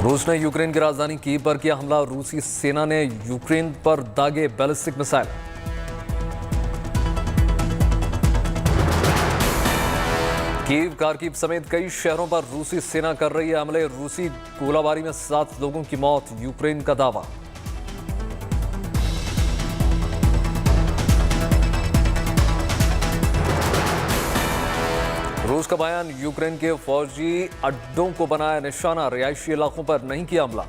रूस ने यूक्रेन की राजधानी कीव पर किया हमला। रूसी सेना ने यूक्रेन पर दागे बैलिस्टिक मिसाइल। कीव, खार्किव समेत कई शहरों पर रूसी सेना कर रही है हमले। रूसी गोलाबारी में 7 लोगों की मौत, यूक्रेन का दावा। रूस का बयान, यूक्रेन के फौजी अड्डों को बनाया निशाना, रिहायशी इलाकों पर नहीं किया हमला।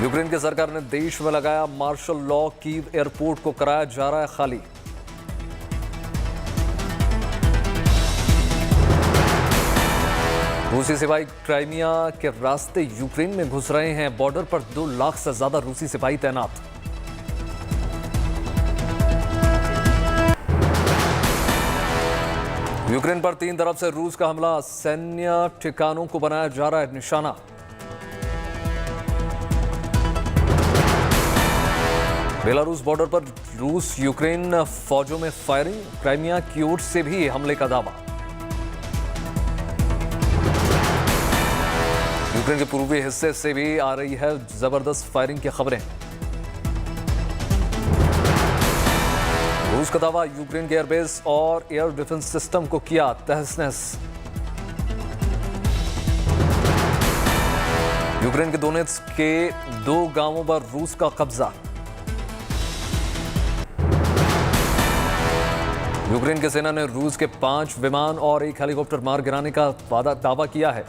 यूक्रेन की सरकार ने देश में लगाया मार्शल लॉ, कीव एयरपोर्ट को कराया जा रहा है खाली। रूसी सिपाही क्राइमिया के रास्ते यूक्रेन में घुस रहे हैं। बॉर्डर पर 2 लाख से ज्यादा रूसी सिपाही तैनात। यूक्रेन पर 3 तरफ से रूस का हमला, सैन्य ठिकानों को बनाया जा रहा है निशाना। बेलारूस बॉर्डर पर रूस यूक्रेन फौजों में फायरिंग, क्राइमिया की ओर से भी हमले का दावा। यूक्रेन के पूर्वी हिस्से से भी आ रही है जबरदस्त फायरिंग की खबरें। रूस का दावा, यूक्रेन के एयरबेस और एयर डिफेंस सिस्टम को किया तहस-नहस। यूक्रेन के दोनेत्स्क के 2 गांवों पर रूस का कब्जा। यूक्रेन की सेना ने रूस के 5 विमान और 1 हेलीकॉप्टर मार गिराने का दावा किया है।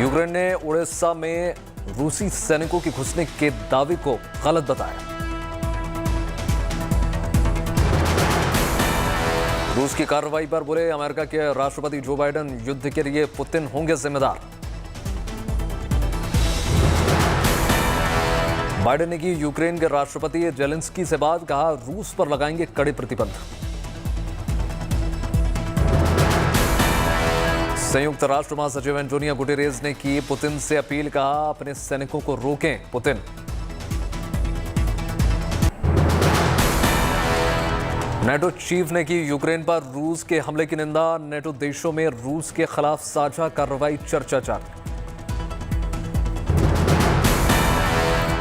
यूक्रेन ने उड़ीसा में रूसी सैनिकों के घुसने के दावे को गलत बताया। रूस की कार्रवाई पर बोले अमेरिका के राष्ट्रपति जो बाइडेन, युद्ध के लिए पुतिन होंगे जिम्मेदार। बाइडेन ने की यूक्रेन के राष्ट्रपति जेलेंस्की से बात, कहा रूस पर लगाएंगे कड़े प्रतिबंध। संयुक्त राष्ट्र महासचिव एंटोनियो गुटेरेस ने की पुतिन से अपील, कहा अपने सैनिकों को रोकें पुतिन। नेटो चीफ ने की यूक्रेन पर रूस के हमले की निंदा। नेटो देशों में रूस के खिलाफ साझा कार्रवाई चर्चा जारी।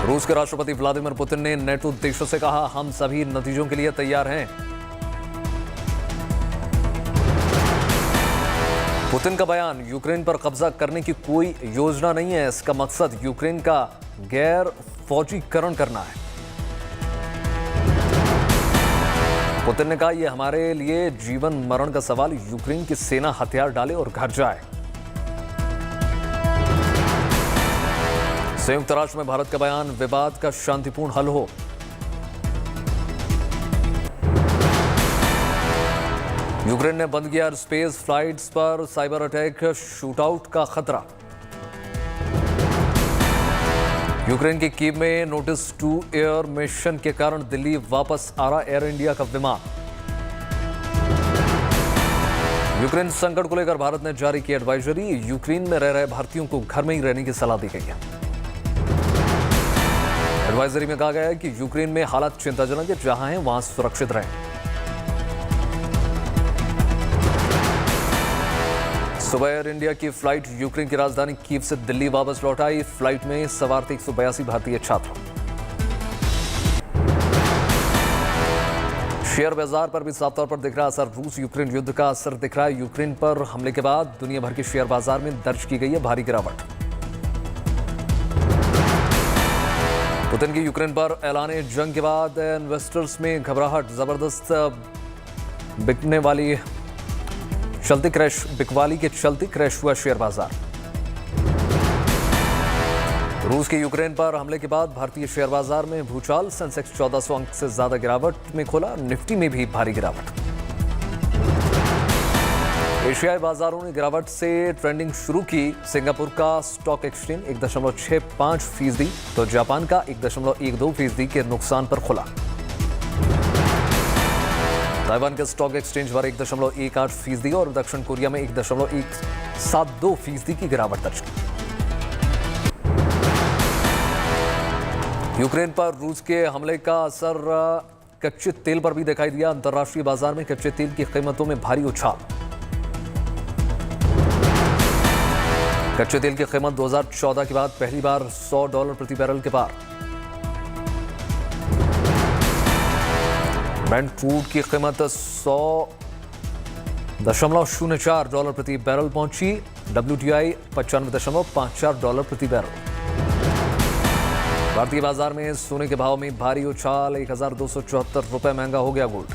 रूस के राष्ट्रपति व्लादिमीर पुतिन ने नेटो देशों से कहा, हम सभी नतीजों के लिए तैयार हैं। पुतिन का बयान, यूक्रेन पर कब्जा करने की कोई योजना नहीं है। इसका मकसद यूक्रेन का गैर फौजीकरण करना है। पुतिन ने कहा, यह हमारे लिए जीवन मरण का सवाल। यूक्रेन की सेना हथियार डाले और घर जाए। संयुक्त राष्ट्र में भारत का बयान, विवाद का शांतिपूर्ण हल हो। यूक्रेन ने बंद किया स्पेस फ्लाइट्स पर साइबर अटैक, शूटआउट का खतरा। यूक्रेन के कीव में नोटिस टू एयर मिशन के कारण दिल्ली वापस आ रहा एयर इंडिया का विमान। यूक्रेन संकट को लेकर भारत ने जारी की एडवाइजरी। यूक्रेन में रह रहे भारतीयों को घर में ही रहने की सलाह दी गई है। एडवाइजरी में कहा गया है कि यूक्रेन में हालात चिंताजनक है, जहां हैं वहां सुरक्षित रहें। सुबह एयर इंडिया की फ्लाइट यूक्रेन की राजधानी कीव से दिल्ली वापस लौट आई। फ्लाइट में सवार थे 182 भारतीय छात्र। शेयर बाजार पर भी साफ तौर पर दिख रहा असर। रूस यूक्रेन युद्ध का असर दिख रहा है। यूक्रेन पर हमले के बाद दुनिया भर के शेयर बाजार में दर्ज की गई है भारी गिरावट। पुतिन की यूक्रेन पर ऐलान जंग के बाद इन्वेस्टर्स में घबराहट, जबरदस्त बिकवाली के चलते क्रैश हुआ शेयर बाजार। रूस के यूक्रेन पर हमले के बाद भारतीय शेयर बाजार में भूचाल। सेंसेक्स 1400 अंक से ज्यादा गिरावट में खुला। निफ्टी में भी भारी गिरावट। एशियाई बाजारों ने गिरावट से ट्रेंडिंग शुरू की। सिंगापुर का स्टॉक एक्सचेंज 1.65% तो जापान का 1.12% के नुकसान पर खुला। ताइवान के स्टॉक एक्सचेंज पर 1.18% और दक्षिण कोरिया में 1.172% की गिरावट दर्ज की। यूक्रेन पर रूस के हमले का असर कच्चे तेल पर भी दिखाई दिया। अंतर्राष्ट्रीय बाजार में कच्चे तेल की कीमतों में भारी उछाल। कच्चे तेल की कीमत 2014 के बाद पहली बार $100 प्रति बैरल के पार। ब्रेंट क्रूड की कीमत $100.04 प्रति बैरल पहुंची। WTI $95.54 प्रति बैरल। भारतीय बाजार में सोने के भाव में भारी उछाल। 1274 रुपए महंगा हो गया गोल्ड।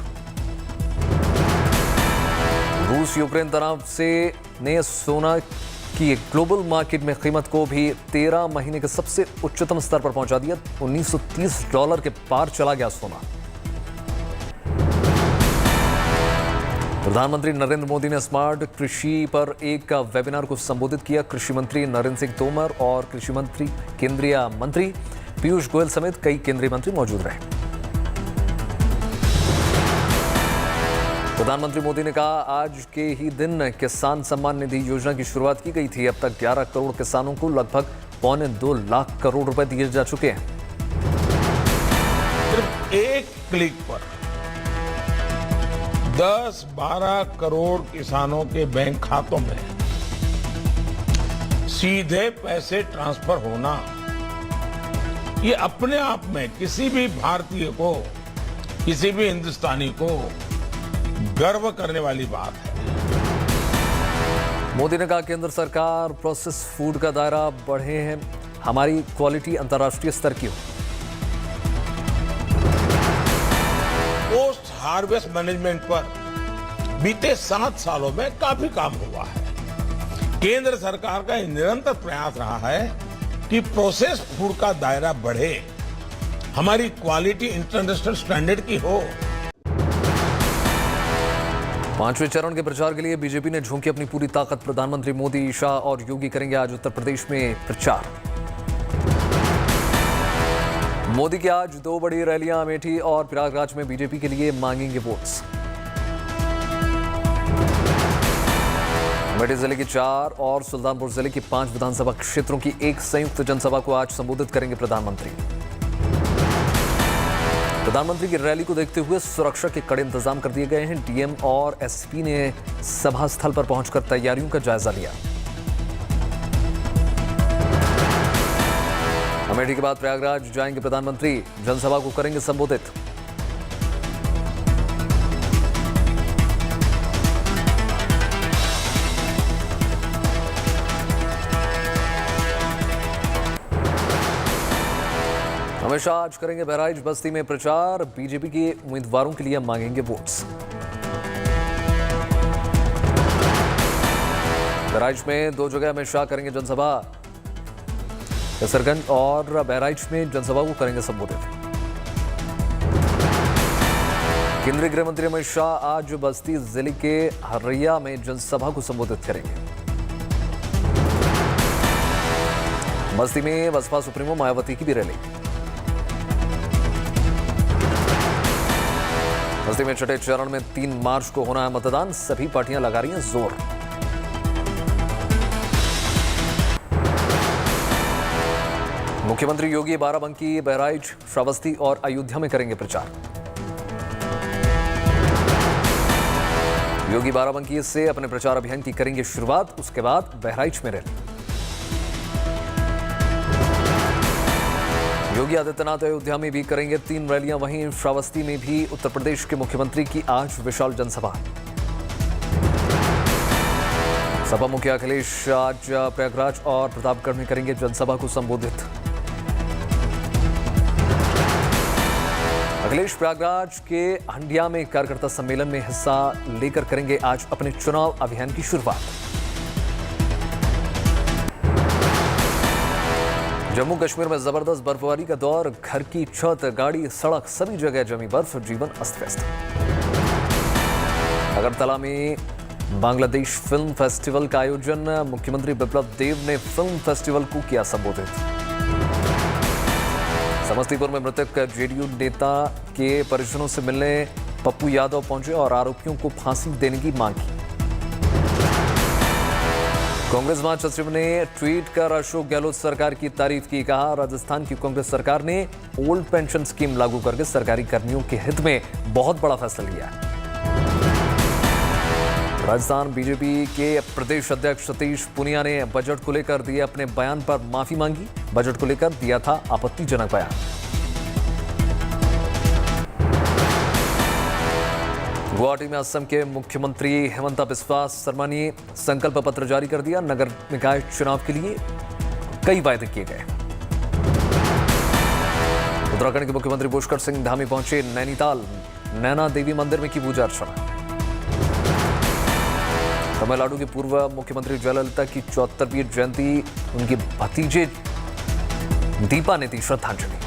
रूस यूक्रेन तनाव से ने सोना की ग्लोबल मार्केट में कीमत को भी 13 महीने के सबसे उच्चतम स्तर पर पहुंचा दिया। $1930 के पार चला गया सोना। प्रधानमंत्री नरेंद्र मोदी ने स्मार्ट कृषि पर एक वेबिनार को संबोधित किया। कृषि मंत्री नरेंद्र सिंह तोमर और कृषि मंत्री केंद्रीय मंत्री पीयूष गोयल समेत कई केंद्रीय मंत्री मौजूद रहे। प्रधानमंत्री मोदी ने कहा, आज के ही दिन किसान सम्मान निधि योजना की शुरुआत की गई थी। अब तक 11 करोड़ किसानों को लगभग 1.25 लाख करोड़ रुपए दिए जा चुके हैं। सिर्फ एक क्लिक पर 10-12 करोड़ किसानों के बैंक खातों में सीधे पैसे ट्रांसफर होना, ये अपने आप में किसी भी भारतीय को, किसी भी हिंदुस्तानी को गर्व करने वाली बात है। मोदी ने कहा, केंद्र सरकार प्रोसेस फूड का दायरा बढ़े हैं, हमारी क्वालिटी अंतर्राष्ट्रीय स्तर की हो। पोस्ट हार्वेस्ट मैनेजमेंट पर बीते 7 सालों में काफी काम हुआ है। केंद्र सरकार का निरंतर प्रयास रहा है कि प्रोसेस फूड का दायरा बढ़े, हमारी क्वालिटी इंटरनेशनल स्टैंडर्ड की हो। 5वें चरण के प्रचार के लिए बीजेपी ने झोंकी अपनी पूरी ताकत। प्रधानमंत्री मोदी, शाह और योगी करेंगे आज उत्तर प्रदेश में प्रचार। मोदी की आज 2 बड़ी रैलियां अमेठी और प्रयागराज में बीजेपी के लिए मांगेंगे वोट्स। अमेठी जिले की 4 और सुल्तानपुर जिले की 5 विधानसभा क्षेत्रों की एक संयुक्त जनसभा को आज संबोधित करेंगे प्रधानमंत्री। प्रधानमंत्री की रैली को देखते हुए सुरक्षा के कड़े इंतजाम कर दिए गए हैं। डीएम और एसपी ने सभा स्थल पर पहुंचकर तैयारियों का जायजा लिया। अमेठी के बाद प्रयागराज जाएंगे प्रधानमंत्री, जनसभा को करेंगे संबोधित। अमित शाह आज करेंगे बहराइच बस्ती में प्रचार। बीजेपी के उम्मीदवारों के लिए मांगेंगे वोट्स। बहराइच में 2 जगह अमित शाह करेंगे जनसभा। कसरगंज और बहराइच में जनसभा को करेंगे संबोधित। केंद्रीय गृह मंत्री अमित शाह आज बस्ती जिले के हर्रैया में जनसभा को संबोधित करेंगे। बस्ती में बसपा सुप्रीमो मायावती की भी रैली। बस्ती में छठे चरण में 3 मार्च को होना है मतदान। सभी पार्टियां लगा रही हैं जोर। मुख्यमंत्री योगी बाराबंकी, बहराइच, श्रावस्ती और अयोध्या में करेंगे प्रचार। योगी बाराबंकी से अपने प्रचार अभियान की करेंगे शुरुआत, उसके बाद बहराइच में रैली। योगी आदित्यनाथ अयोध्या में भी करेंगे 3 रैलियां। वहीं श्रावस्ती में भी उत्तर प्रदेश के मुख्यमंत्री की आज विशाल जनसभा। सपा मुखिया अखिलेश आज प्रयागराज और प्रतापगढ़ में करेंगे जनसभा को संबोधित। अखिलेश प्रयागराज के हंडिया में कार्यकर्ता सम्मेलन में हिस्सा लेकर करेंगे आज अपने चुनाव अभियान की शुरुआत। जम्मू कश्मीर में जबरदस्त बर्फबारी का दौर। घर की छत, गाड़ी, सड़क सभी जगह जमी बर्फ, जीवन अस्त व्यस्त। अगरतला में बांग्लादेश फिल्म फेस्टिवल का आयोजन। मुख्यमंत्री बिप्लब देव ने फिल्म फेस्टिवल को किया संबोधित। समस्तीपुर में मृतक जेडीयू नेता के परिजनों से मिलने पप्पू यादव पहुंचे और आरोपियों को फांसी देने की मांग की। कांग्रेस महासचिव ने ट्वीट कर अशोक गहलोत सरकार की तारीफ की। कहा, राजस्थान की कांग्रेस सरकार ने ओल्ड पेंशन स्कीम लागू करके सरकारी कर्मियों के हित में बहुत बड़ा फैसला लिया है। राजस्थान बीजेपी के प्रदेश अध्यक्ष सतीश पूनिया ने बजट को लेकर दिए अपने बयान पर माफी मांगी। बजट को लेकर दिया था आपत्तिजनक बयान। गुवाहाटी में असम के मुख्यमंत्री हेमंता बिस्वा शर्मा ने संकल्प पत्र जारी कर दिया। नगर निकाय चुनाव के लिए कई वायदे किए गए। उत्तराखंड के मुख्यमंत्री पुष्कर सिंह धामी पहुंचे नैनीताल। नैना देवी मंदिर में की पूजा अर्चना। तमिलनाडु के पूर्व मुख्यमंत्री जयललिता की 74वीं जयंती, उनके भतीजे दीपा ने दी श्रद्धांजलि।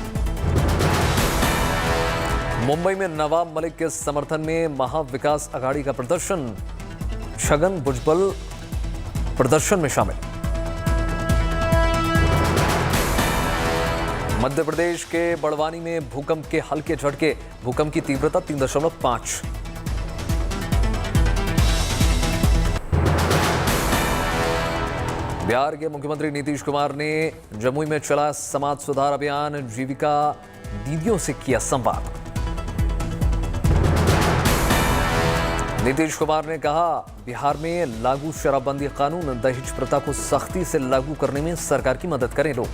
मुंबई में नवाब मलिक के समर्थन में महाविकास अघाड़ी का प्रदर्शन। छगन भुजबल प्रदर्शन में शामिल। मध्य प्रदेश के बड़वानी में भूकंप के हल्के झटके। भूकंप की तीव्रता 3.5। बिहार के मुख्यमंत्री नीतीश कुमार ने जमुई में चला समाज सुधार अभियान। जीविका दीदियों से किया संवाद। नीतीश कुमार ने कहा, बिहार में लागू शराबबंदी कानून दहेज प्रथा को सख्ती से लागू करने में सरकार की मदद करें लोग।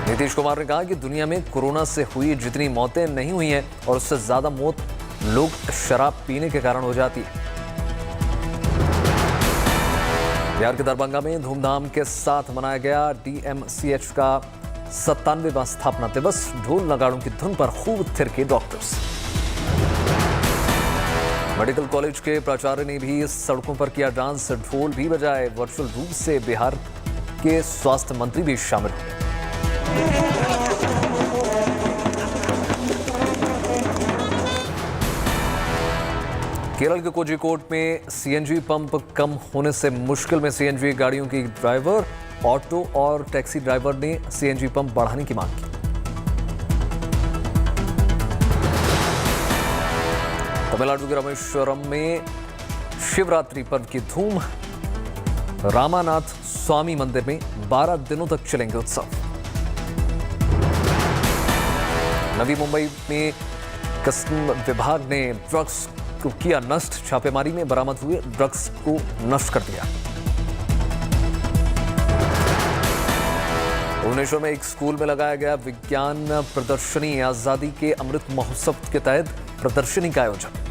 नीतीश कुमार ने कहा कि दुनिया में कोरोना से हुई जितनी मौतें नहीं हुई हैं और उससे ज्यादा मौत लोग शराब पीने के कारण हो जाती है। बिहार के दरभंगा में धूमधाम के साथ मनाया गया DMCH का 97वां स्थापना दिवस। ढोल नगाड़ों की धुन पर खूब थिरके डॉक्टर्स। मेडिकल कॉलेज के प्राचार्य ने भी सड़कों पर किया डांस। ढोल भी बजाए। वर्चुअल रूप से बिहार के स्वास्थ्य मंत्री भी शामिल हुए। केरल के कोझिकोड में CNG पंप कम होने से मुश्किल में CNG गाड़ियों की ड्राइवर, ऑटो और टैक्सी ड्राइवर ने CNG पंप बढ़ाने की मांग की। तमिलनाडु के रामेश्वरम में शिवरात्रि पर्व की धूम। रामानाथ स्वामी मंदिर में 12 दिनों तक चलेंगे उत्सव। नवी मुंबई में कस्टम विभाग ने ड्रग्स को किया नष्ट। छापेमारी में बरामद हुए ड्रग्स को नष्ट कर दिया। भुवनेश्वर में एक स्कूल में लगाया गया विज्ञान प्रदर्शनी। आजादी के अमृत महोत्सव के तहत प्रदर्शनी का आयोजन।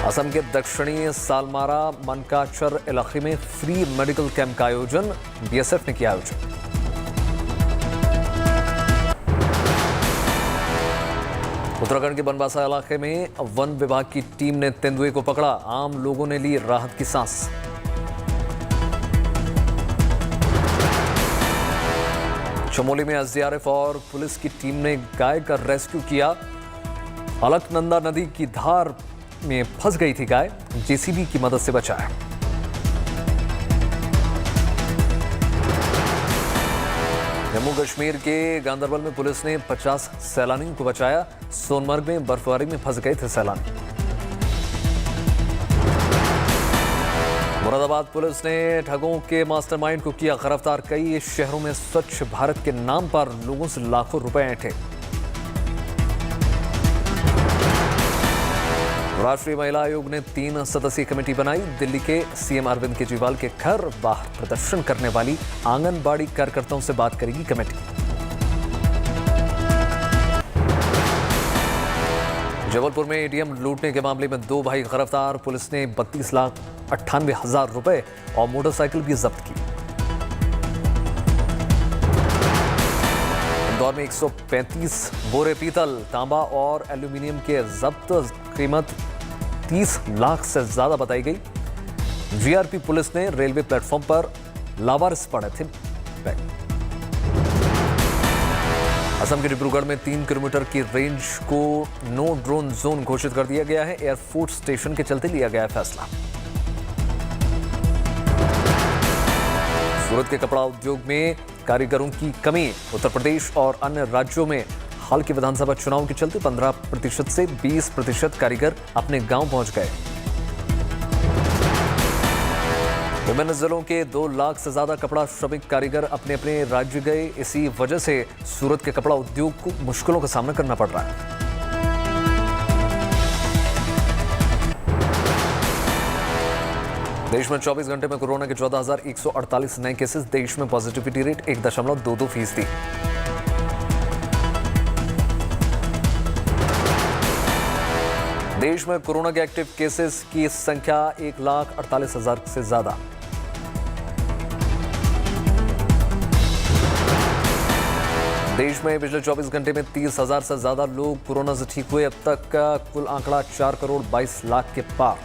असम के दक्षिणी सालमारा मनकाचर इलाके में फ्री मेडिकल कैंप का आयोजन। BSF ने किया आयोजन। उत्तराखंड के बनवासा इलाके में वन विभाग की टीम ने तेंदुए को पकड़ा। आम लोगों ने ली राहत की सांस। चमोली में SDRF और पुलिस की टीम ने गाय का रेस्क्यू किया। अलकनंदा नदी की धार में फंस गई थी गाय। JCB की मदद से बचाया। जम्मू कश्मीर के गांदरबल में पुलिस ने 50 सैलानियों को बचाया। सोनमर्ग में बर्फबारी में फंस गए थे सैलानी। मुरादाबाद पुलिस ने ठगों के मास्टरमाइंड को किया गिरफ्तार। कई शहरों में स्वच्छ भारत के नाम पर लोगों से लाखों रुपए ऐंठे। राष्ट्रीय महिला आयोग ने 3 सदस्यीय कमेटी बनाई। दिल्ली के CM अरविंद केजरीवाल के घर बाहर प्रदर्शन करने वाली आंगनबाड़ी कार्यकर्ताओं से बात करेगी कमेटी। जबलपुर में ATM लूटने के मामले में 2 भाई गिरफ्तार। पुलिस ने 32,98,000 रुपए और मोटरसाइकिल भी जब्त की। इंदौर में 135 बोरे पीतल, तांबा और एल्यूमिनियम के जब्त। कीमत 30 लाख से ज्यादा बताई गई। GRP पुलिस ने रेलवे प्लेटफॉर्म पर लावारिस पड़े थे बैग। असम के डिब्रूगढ़ में 3 किलोमीटर की रेंज को नो ड्रोन जोन घोषित कर दिया गया है। एयरफोर्स स्टेशन के चलते लिया गया है फैसला। सूरत के कपड़ा उद्योग में कारीगरों की कमी। उत्तर प्रदेश और अन्य राज्यों में हाल के विधानसभा चुनाव के चलते 15% से 20% कारीगर अपने गांव पहुंच गए। विभिन्न जिलों के 2 लाख से ज्यादा कपड़ा श्रमिक कारीगर अपने अपने राज्य गए। इसी वजह से सूरत के कपड़ा उद्योग को मुश्किलों का सामना करना पड़ रहा है। देश में 24 घंटे में कोरोना के 14,148 नए केसेस। देश में पॉजिटिविटी रेट 1.22%। देश में कोरोना के एक्टिव केसेस की संख्या 1,48,000 से ज्यादा। देश में पिछले 24 घंटे में 30,000 से ज्यादा लोग कोरोना से ठीक हुए। अब तक का कुल आंकड़ा 4,22,00,000 के पार।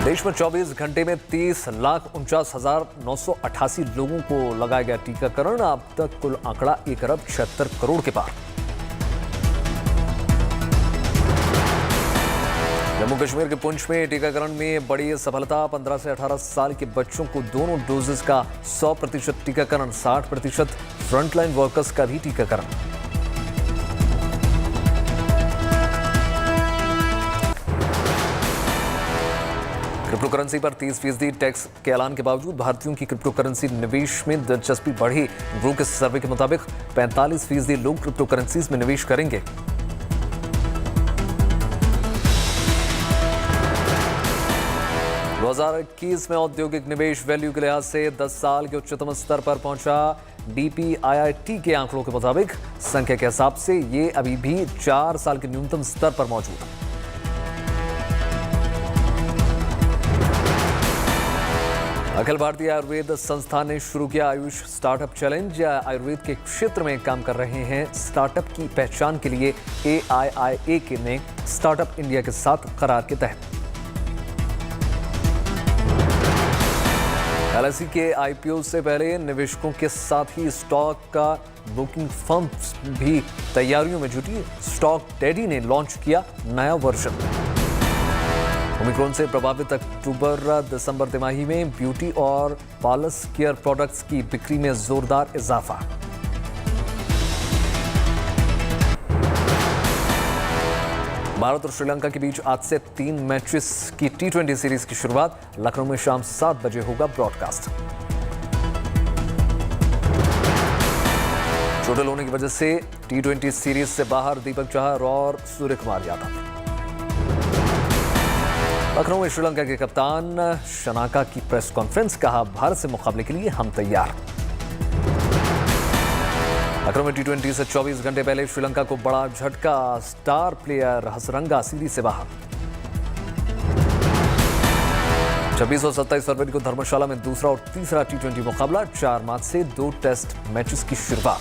देश में 24 घंटे में 30,49,988 लोगों को लगाया गया टीकाकरण। अब तक कुल आंकड़ा 1,76,00,00,000 के पार। जम्मू कश्मीर के पुंछ में टीकाकरण में बड़ी सफलता। 15 से 18 साल के बच्चों को दोनों डोजेस का 100% टीकाकरण। 60% फ्रंटलाइन वर्कर्स का भी टीकाकरण। क्रिप्टो करेंसी पर 30% टैक्स के ऐलान के बावजूद भारतीयों की क्रिप्टो करेंसी निवेश में दिलचस्पी बढ़ी। ग्रो के सर्वे के मुताबिक 45% लोग क्रिप्टो करेंसीज में निवेश करेंगे। दो 2021 में औद्योगिक निवेश वैल्यू के लिहाज से 10 साल के उच्चतम स्तर पर पहुंचा। DPIIT के आंकड़ों के मुताबिक संख्या के हिसाब से ये अभी भी 4 साल के न्यूनतम स्तर पर मौजूद है। अखिल भारतीय आयुर्वेद संस्थान ने शुरू किया आयुष स्टार्टअप चैलेंज। आयुर्वेद के क्षेत्र में काम कर रहे हैं स्टार्टअप की पहचान के लिए AIIA ने स्टार्टअप इंडिया के साथ करार के तहत LIC के IPO से पहले निवेशकों के साथ ही स्टॉक का बुकिंग फर्म भी तैयारियों में जुटी। स्टॉक डैडी ने लॉन्च किया नया वर्जन। ओमिक्रॉन से प्रभावित अक्टूबर-दिसंबर तिमाही में ब्यूटी और पार्लर केयर प्रोडक्ट्स की बिक्री में जोरदार इजाफा। भारत और श्रीलंका के बीच आज से 3 मैचेस की T20 सीरीज की शुरुआत। लखनऊ में शाम 7 बजे होगा ब्रॉडकास्ट। चोटिल होने की वजह से T20 सीरीज से बाहर दीपक चहर और सूर्य कुमार यादव। लखनऊ में श्रीलंका के कप्तान शनाका की प्रेस कॉन्फ्रेंस। कहा, भारत से मुकाबले के लिए हम तैयार। लखनऊ में T20 से 24 घंटे पहले श्रीलंका को बड़ा झटका। स्टार प्लेयर हसरंगा सीरीज से बाहर। 26 और 27 फरवरी को धर्मशाला में दूसरा और तीसरा T20 मुकाबला। 4 मार्च से 2 टेस्ट मैचेस की शुरुआत।